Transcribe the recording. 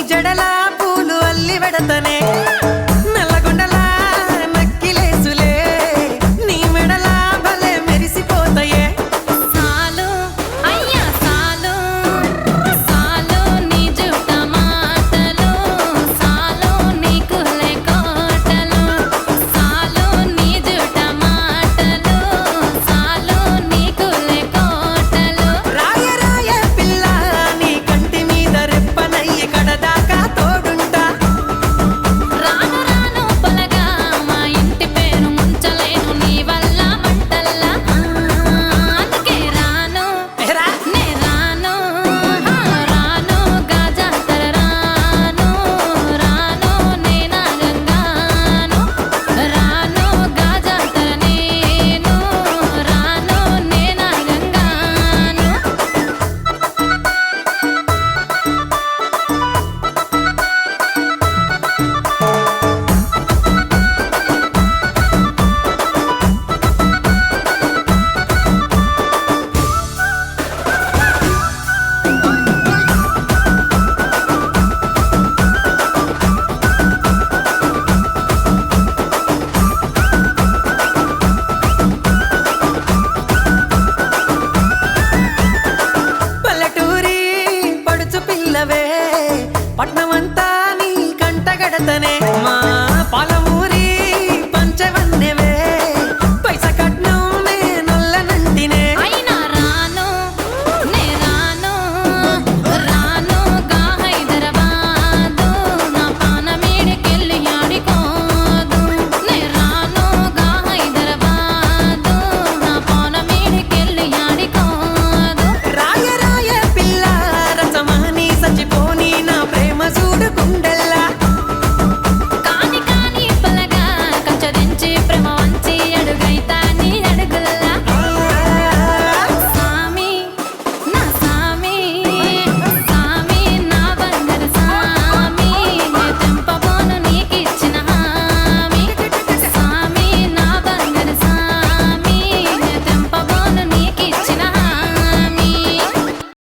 జడల పూలు అల్లి వెడతనే నల్లగొండలా నక్కిలేసులే నీ మెడల భలే మెరిసిపోతాయే సాలు అయ్యా సాలు సాలు నీ జుట్ట మాటలు సాలు నీకు లేకోటలు సాలు నీ జుట్ట మాటలు సాలు నీకు లేకోటలు రాయ రాయ పిల్ల నీ కంటి మీద రెప్పనయ్యి కడదాకా తోడుంటా రాను రాను పొలగా మా ఇంటి పేరు ముంచలేను నీ వల్ల మంటల్లా అందుకే రాను ఎరా నే రాను రాను గాజాతర రాను రాను నేనా గంగాను రాను గాజాతర నేను రాను నేనా గంగాను పల్లెటూరి పడుచు పిల్లవే పట్నమంతా నీ కంటగడతనే